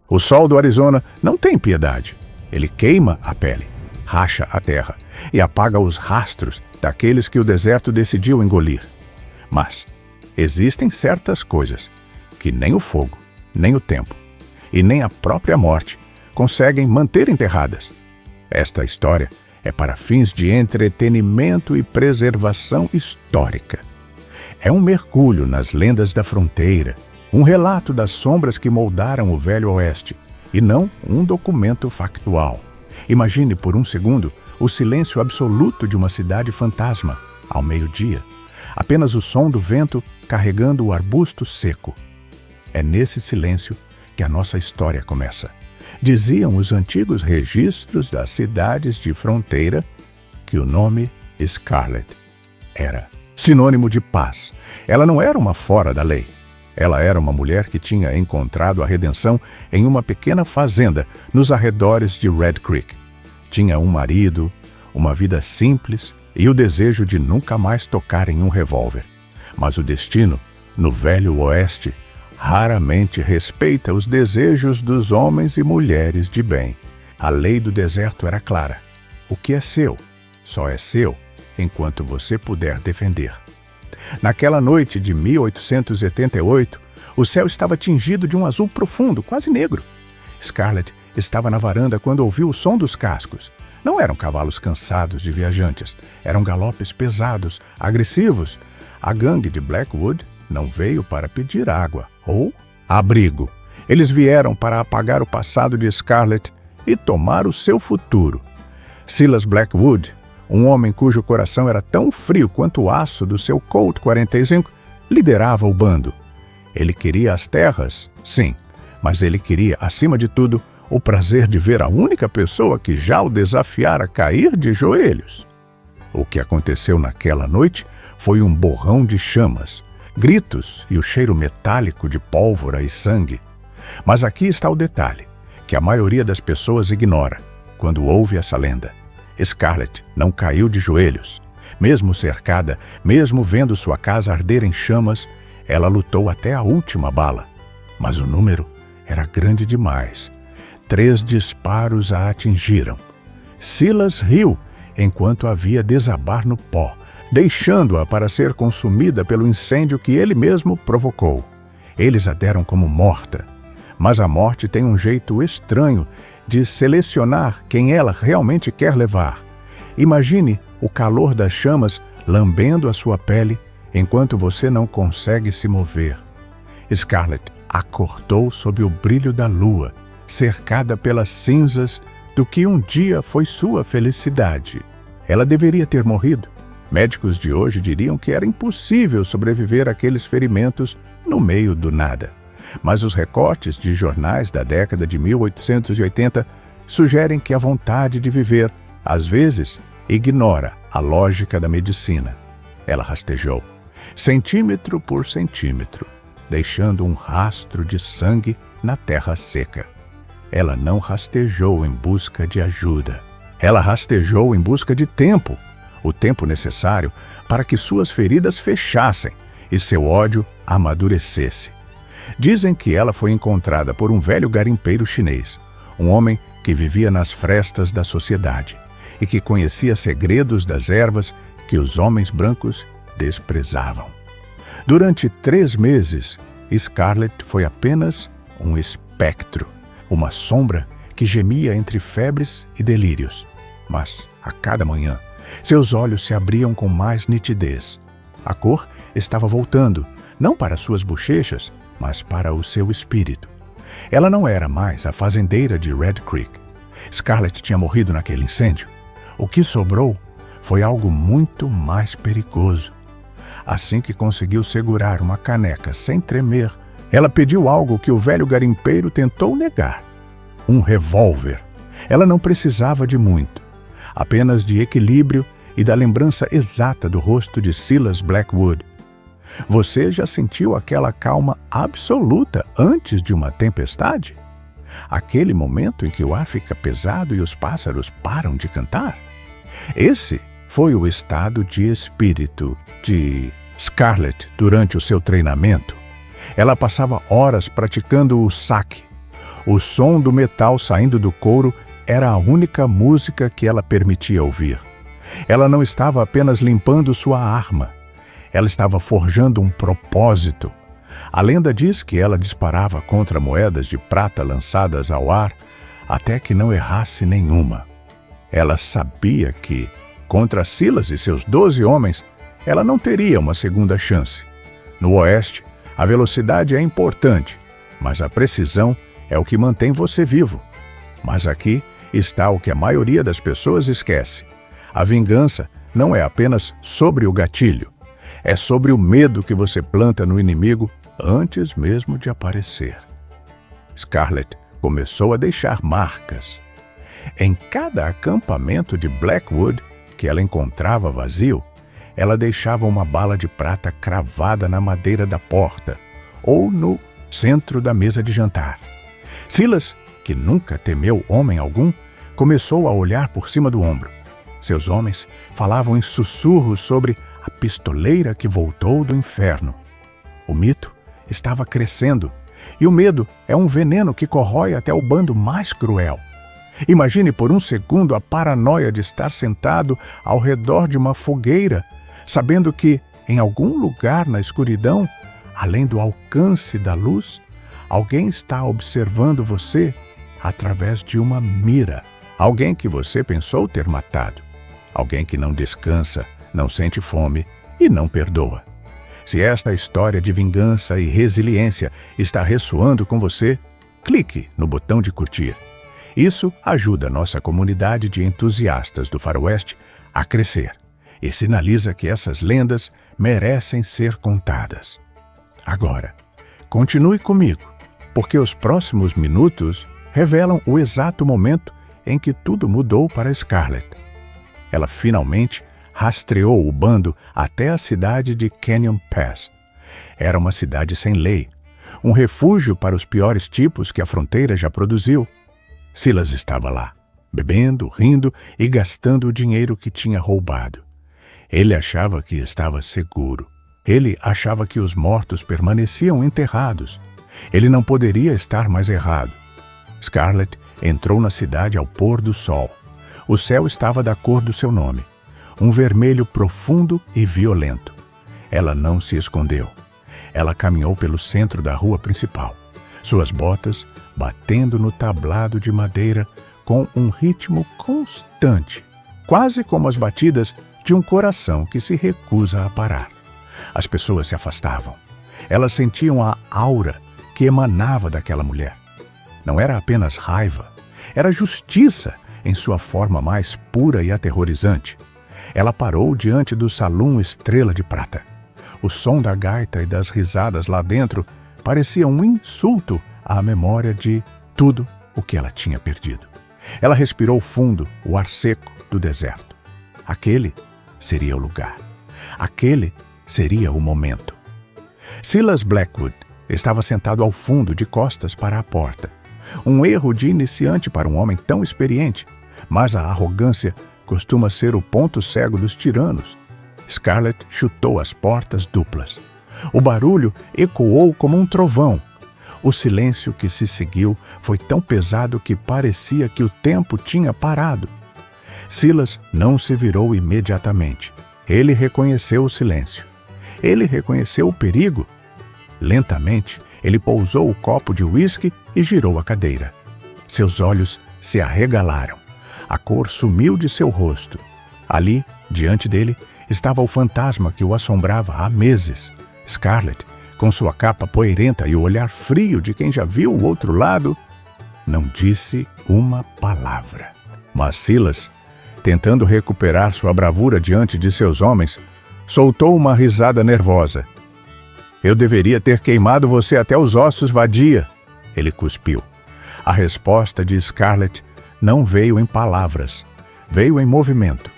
O sol do Arizona não tem piedade. Ele queima a pele, racha a terra e apaga os rastros daqueles que o deserto decidiu engolir. Mas existem certas coisas que nem o fogo, nem o tempo e nem a própria morte conseguem manter enterradas. Esta história é para fins de entretenimento e preservação histórica. É um mergulho nas lendas da fronteira, um relato das sombras que moldaram o Velho Oeste, e não um documento factual. Imagine por um segundo o silêncio absoluto de uma cidade fantasma, ao meio-dia. Apenas o som do vento carregando o arbusto seco. É nesse silêncio que a nossa história começa. Diziam os antigos registros das cidades de fronteira que o nome Scarlett era sinônimo de paz. Ela não era uma fora da lei. Ela era uma mulher que tinha encontrado a redenção em uma pequena fazenda nos arredores de Red Creek. Tinha um marido, uma vida simples e o desejo de nunca mais tocar em um revólver. Mas o destino, no Velho Oeste, raramente respeita os desejos dos homens e mulheres de bem. A lei do deserto era clara. O que é seu, só é seu enquanto você puder defender. Naquela noite de 1888, o céu estava tingido de um azul profundo, quase negro. Scarlett estava na varanda quando ouviu o som dos cascos. Não eram cavalos cansados de viajantes, eram galopes pesados, agressivos. A gangue de Blackwood não veio para pedir água ou abrigo. Eles vieram para apagar o passado de Scarlett e tomar o seu futuro. Silas Blackwood, um homem cujo coração era tão frio quanto o aço do seu Colt 45, liderava o bando. Ele queria as terras, sim, mas ele queria, acima de tudo, o prazer de ver a única pessoa que já o desafiara cair de joelhos. O que aconteceu naquela noite foi um borrão de chamas, gritos e o cheiro metálico de pólvora e sangue. Mas aqui está o detalhe, que a maioria das pessoas ignora quando ouve essa lenda. Scarlett não caiu de joelhos. Mesmo cercada, mesmo vendo sua casa arder em chamas, ela lutou até a última bala. Mas o número era grande demais. 3 disparos a atingiram. Silas riu enquanto a via desabar no pó, deixando-a para ser consumida pelo incêndio que ele mesmo provocou. Eles a deram como morta. Mas a morte tem um jeito estranho de selecionar quem ela realmente quer levar. Imagine o calor das chamas lambendo a sua pele enquanto você não consegue se mover. Scarlett acordou sob o brilho da lua, cercada pelas cinzas do que um dia foi sua felicidade. Ela deveria ter morrido. Médicos de hoje diriam que era impossível sobreviver àqueles ferimentos no meio do nada. Mas os recortes de jornais da década de 1880 sugerem que a vontade de viver, às vezes, ignora a lógica da medicina. Ela rastejou, centímetro por centímetro, deixando um rastro de sangue na terra seca. Ela não rastejou em busca de ajuda. Ela rastejou em busca de tempo, o tempo necessário para que suas feridas fechassem e seu ódio amadurecesse. Dizem que ela foi encontrada por um velho garimpeiro chinês, um homem que vivia nas frestas da sociedade e que conhecia segredos das ervas que os homens brancos desprezavam. Durante 3 meses, Scarlett foi apenas um espectro, uma sombra que gemia entre febres e delírios. Mas, a cada manhã, seus olhos se abriam com mais nitidez. A cor estava voltando, não para suas bochechas, mas para o seu espírito. Ela não era mais a fazendeira de Red Creek. Scarlett tinha morrido naquele incêndio. O que sobrou foi algo muito mais perigoso. Assim que conseguiu segurar uma caneca sem tremer, ela pediu algo que o velho garimpeiro tentou negar: um revólver. Ela não precisava de muito, apenas de equilíbrio e da lembrança exata do rosto de Silas Blackwood. Você já sentiu aquela calma absoluta antes de uma tempestade? Aquele momento em que o ar fica pesado e os pássaros param de cantar? Esse foi o estado de espírito de Scarlett durante o seu treinamento. Ela passava horas praticando o saque, O som do metal saindo do couro era a única música que ela permitia ouvir. Ela não estava apenas limpando sua arma. Ela estava forjando um propósito. A lenda diz que ela disparava contra moedas de prata lançadas ao ar até que não errasse nenhuma. Ela sabia que, contra Silas e seus 12 homens, ela não teria uma segunda chance. No Oeste, a velocidade é importante, mas a precisão é o que mantém você vivo. Mas aqui está o que a maioria das pessoas esquece. A vingança não é apenas sobre o gatilho, é sobre o medo que você planta no inimigo antes mesmo de aparecer. Scarlett começou a deixar marcas. Em cada acampamento de Blackwood que ela encontrava vazio, ela deixava uma bala de prata cravada na madeira da porta ou no centro da mesa de jantar. Silas, que nunca temeu homem algum, começou a olhar por cima do ombro. Seus homens falavam em sussurros sobre a pistoleira que voltou do inferno. O mito estava crescendo, e o medo é um veneno que corrói até o bando mais cruel. Imagine por um segundo a paranoia de estar sentado ao redor de uma fogueira, sabendo que, em algum lugar na escuridão, além do alcance da luz, alguém está observando você através de uma mira. Alguém que você pensou ter matado. Alguém que não descansa, não sente fome e não perdoa. Se esta história de vingança e resiliência está ressoando com você, clique no botão de curtir. Isso ajuda a nossa comunidade de entusiastas do Faroeste a crescer e sinaliza que essas lendas merecem ser contadas. Agora, continue comigo, porque os próximos minutos revelam o exato momento em que tudo mudou para Scarlett. Ela finalmente rastreou o bando até a cidade de Canyon Pass. Era uma cidade sem lei, um refúgio para os piores tipos que a fronteira já produziu. Silas estava lá, bebendo, rindo e gastando o dinheiro que tinha roubado. Ele achava que estava seguro. Ele achava que os mortos permaneciam enterrados. Ele não poderia estar mais errado. Scarlett entrou na cidade ao pôr do sol. O céu estava da cor do seu nome, um vermelho profundo e violento. Ela não se escondeu. Ela caminhou pelo centro da rua principal, suas botas batendo no tablado de madeira com um ritmo constante, quase como as batidas de um coração que se recusa a parar. As pessoas se afastavam. Elas sentiam a aura que emanava daquela mulher. Não era apenas raiva, era justiça em sua forma mais pura e aterrorizante. Ela parou diante do salão Estrela de Prata. O som da gaita e das risadas lá dentro parecia um insulto à memória de tudo o que ela tinha perdido. Ela respirou fundo o ar seco do deserto. Aquele seria o lugar. Aquele seria o momento. Silas Blackwood estava sentado ao fundo, de costas para a porta. Um erro de iniciante para um homem tão experiente, mas a arrogância costuma ser o ponto cego dos tiranos. Scarlett chutou as portas duplas. O barulho ecoou como um trovão. O silêncio que se seguiu foi tão pesado que parecia que o tempo tinha parado. Silas não se virou imediatamente. Ele reconheceu o silêncio. Ele reconheceu o perigo. Lentamente, ele pousou o copo de uísque e girou a cadeira. Seus olhos se arregalaram. A cor sumiu de seu rosto. Ali, diante dele, estava o fantasma que o assombrava há meses. Scarlett, com sua capa poeirenta e o olhar frio de quem já viu o outro lado, não disse uma palavra. Mas Silas, tentando recuperar sua bravura diante de seus homens, soltou uma risada nervosa. "Eu deveria ter queimado você até os ossos, vadia", ele cuspiu. A resposta de Scarlett não veio em palavras, veio em movimento.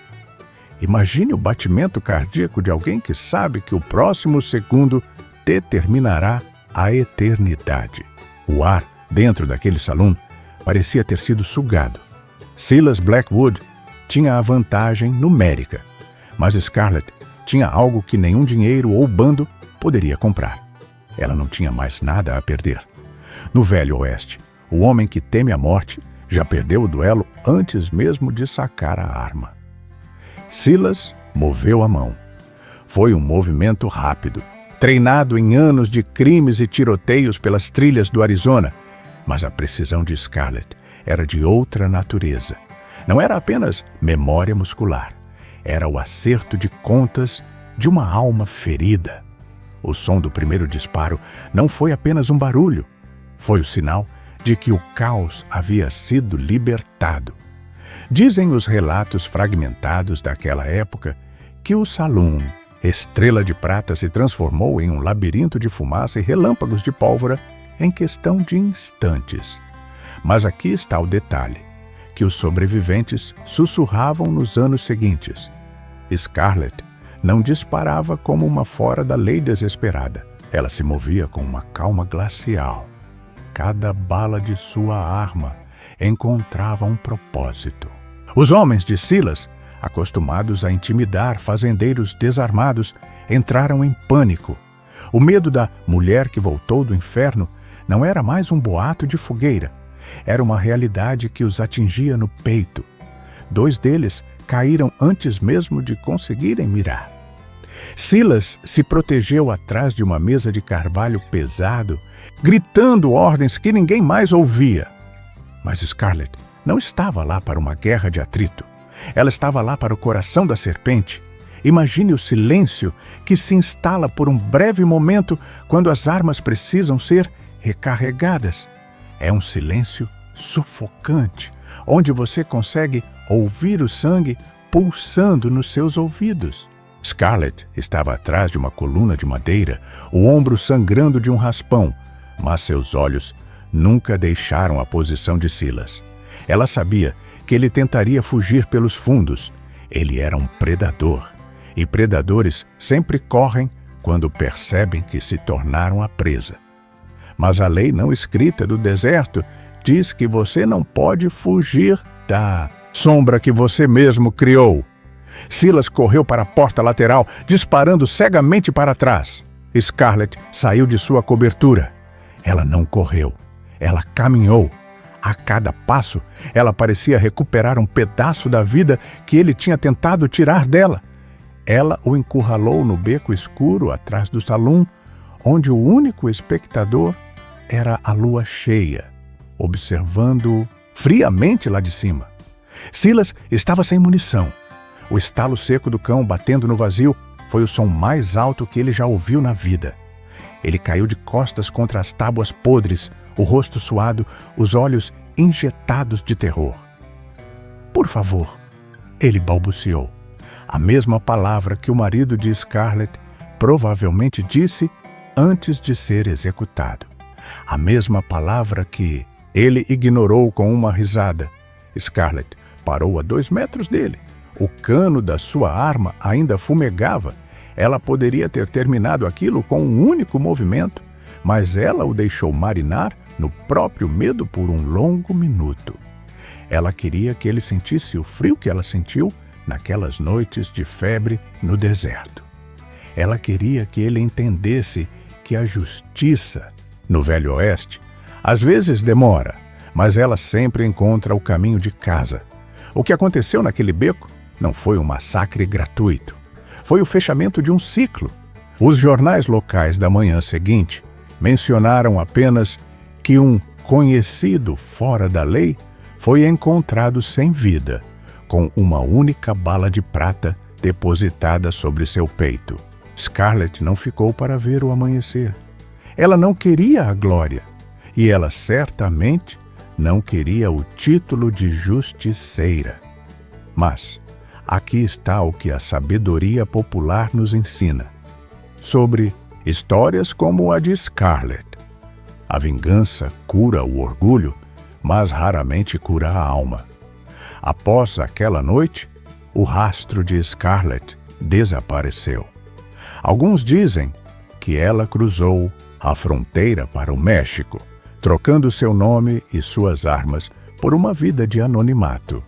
Imagine o batimento cardíaco de alguém que sabe que o próximo segundo determinará a eternidade. O ar dentro daquele salão parecia ter sido sugado. Silas Blackwood tinha a vantagem numérica, mas Scarlett tinha algo que nenhum dinheiro ou bando poderia comprar. Ela não tinha mais nada a perder. No Velho Oeste, O homem que teme a morte já perdeu o duelo antes mesmo de sacar a arma. Silas moveu a mão. Foi um movimento rápido, treinado em anos de crimes e tiroteios pelas trilhas do Arizona, mas a precisão de Scarlett era de outra natureza. Não era apenas memória muscular, era o acerto de contas de uma alma ferida. O som do primeiro disparo não foi apenas um barulho, foi o sinal de que o caos havia sido libertado. Dizem os relatos fragmentados daquela época que o Saloon, estrela de prata, se transformou em um labirinto de fumaça e relâmpagos de pólvora em questão de instantes. Mas aqui está o detalhe, que os sobreviventes sussurravam nos anos seguintes. Scarlett não disparava como uma fora da lei desesperada. Ela se movia com uma calma glacial. Cada bala de sua arma encontrava um propósito. Os homens de Silas, acostumados a intimidar fazendeiros desarmados, entraram em pânico. O medo da mulher que voltou do inferno não era mais um boato de fogueira. Era uma realidade que os atingia no peito. 2 deles caíram antes mesmo de conseguirem mirar. Silas se protegeu atrás de uma mesa de carvalho pesado, gritando ordens que ninguém mais ouvia. Mas Scarlett não estava lá para uma guerra de atrito. Ela estava lá para o coração da serpente. Imagine o silêncio que se instala por um breve momento quando as armas precisam ser recarregadas. É um silêncio sufocante, onde você consegue ouvir o sangue pulsando nos seus ouvidos. Scarlett estava atrás de uma coluna de madeira, o ombro sangrando de um raspão, mas seus olhos nunca deixaram a posição de Silas. Ela sabia que ele tentaria fugir pelos fundos. Ele era um predador, e predadores sempre correm quando percebem que se tornaram a presa. Mas a lei não escrita do deserto diz que você não pode fugir da sombra que você mesmo criou. Silas correu para a porta lateral, disparando cegamente para trás. Scarlett saiu de sua cobertura. Ela não correu, ela caminhou. A cada passo, ela parecia recuperar um pedaço da vida que ele tinha tentado tirar dela. Ela o encurralou no beco escuro atrás do salão, onde o único espectador era a lua cheia, observando-o friamente lá de cima. Silas estava sem munição. O estalo seco do cão batendo no vazio foi o som mais alto que ele já ouviu na vida. Ele caiu de costas contra as tábuas podres, o rosto suado, os olhos injetados de terror. "Por favor", ele balbuciou. A mesma palavra que o marido de Scarlett provavelmente disse antes de ser executado. A mesma palavra que ele ignorou com uma risada. Scarlett parou a 2 metros dele. O cano da sua arma ainda fumegava. Ela poderia ter terminado aquilo com um único movimento, mas ela o deixou marinar no próprio medo por um longo minuto. Ela queria que ele sentisse o frio que ela sentiu naquelas noites de febre no deserto. Ela queria que ele entendesse que a justiça, no Velho Oeste, às vezes demora, mas ela sempre encontra o caminho de casa. O que aconteceu naquele beco não foi um massacre gratuito. Foi o fechamento de um ciclo. Os jornais locais da manhã seguinte mencionaram apenas que um conhecido fora da lei foi encontrado sem vida, com uma única bala de prata depositada sobre seu peito. Scarlett não ficou para ver o amanhecer. Ela não queria a glória, e ela certamente não queria o título de justiceira. Mas aqui está o que a sabedoria popular nos ensina sobre histórias como a de Scarlett. A vingança cura o orgulho, mas raramente cura a alma. Após aquela noite, o rastro de Scarlett desapareceu. Alguns dizem que ela cruzou a fronteira para o México, trocando seu nome e suas armas por uma vida de anonimato.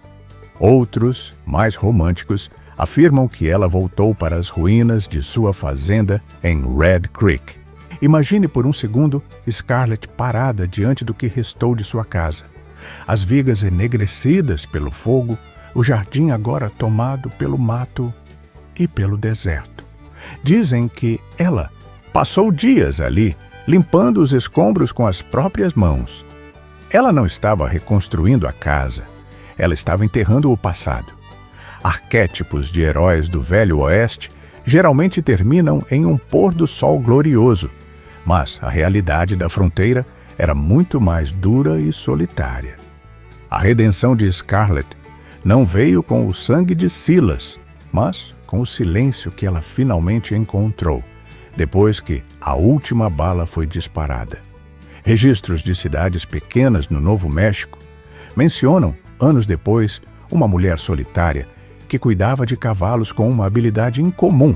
Outros, mais românticos, afirmam que ela voltou para as ruínas de sua fazenda em Red Creek Imagine por um segundo Scarlett parada diante do que restou de sua casa. As vigas enegrecidas pelo fogo, o jardim agora tomado pelo mato e pelo deserto. Dizem que ela passou dias ali, limpando os escombros com as próprias mãos. Ela não estava reconstruindo a casa, ela estava enterrando o passado. Arquétipos de heróis do Velho Oeste geralmente terminam em um pôr do sol glorioso, mas a realidade da fronteira era muito mais dura e solitária. A redenção de Scarlett não veio com o sangue de Silas, mas com o silêncio que ela finalmente encontrou, depois que a última bala foi disparada. Registros de cidades pequenas no Novo México mencionam, anos depois, uma mulher solitária que cuidava de cavalos com uma habilidade incomum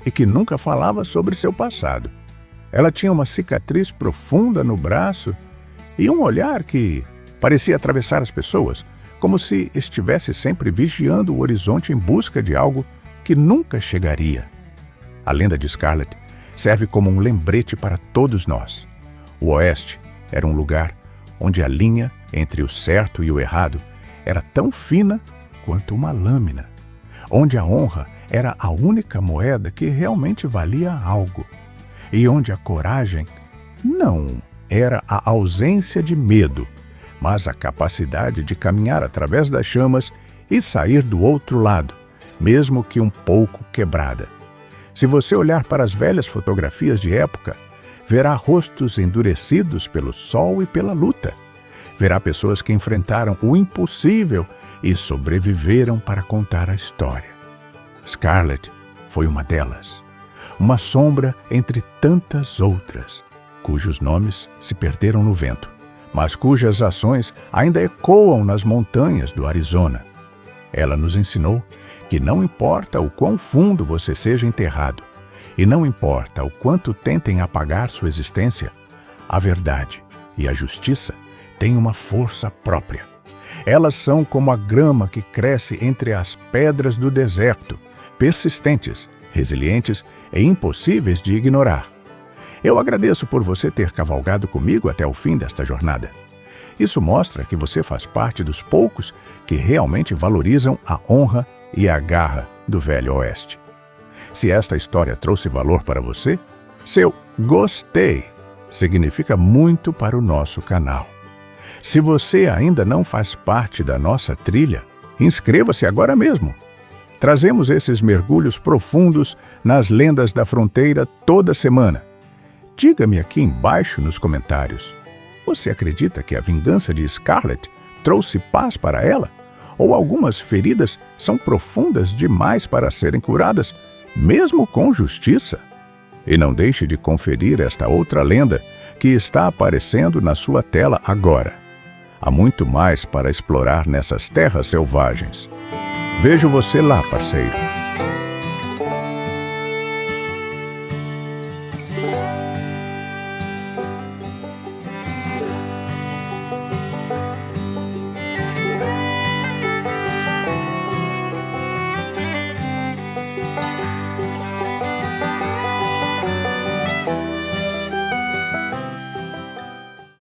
e que nunca falava sobre seu passado. Ela tinha uma cicatriz profunda no braço e um olhar que parecia atravessar as pessoas, como se estivesse sempre vigiando o horizonte em busca de algo que nunca chegaria. A lenda de Scarlett serve como um lembrete para todos nós. O Oeste era um lugar onde a linha entre o certo e o errado era tão fina quanto uma lâmina, onde a honra era a única moeda que realmente valia algo, e onde a coragem não era a ausência de medo, mas a capacidade de caminhar através das chamas e sair do outro lado, mesmo que um pouco quebrada. Se você olhar para as velhas fotografias de época, verá rostos endurecidos pelo sol e pela luta. Verá pessoas que enfrentaram o impossível e sobreviveram para contar a história. Scarlett foi uma delas, uma sombra entre tantas outras, cujos nomes se perderam no vento, mas cujas ações ainda ecoam nas montanhas do Arizona. Ela nos ensinou que não importa o quão fundo você seja enterrado, e não importa o quanto tentem apagar sua existência, a verdade e a justiça têm uma força própria. Elas são como a grama que cresce entre as pedras do deserto, persistentes, resilientes e impossíveis de ignorar. Eu agradeço por você ter cavalgado comigo até o fim desta jornada. Isso mostra que você faz parte dos poucos que realmente valorizam a honra e a garra do Velho Oeste. Se esta história trouxe valor para você, seu gostei significa muito para o nosso canal. Se você ainda não faz parte da nossa trilha, inscreva-se agora mesmo. Trazemos esses mergulhos profundos nas lendas da fronteira toda semana. Diga-me aqui embaixo nos comentários. Você acredita que a vingança de Scarlett trouxe paz para ela? Ou algumas feridas são profundas demais para serem curadas, mesmo com justiça? E não deixe de conferir esta outra lenda que está aparecendo na sua tela agora. Há muito mais para explorar nessas terras selvagens. Vejo você lá, parceiro.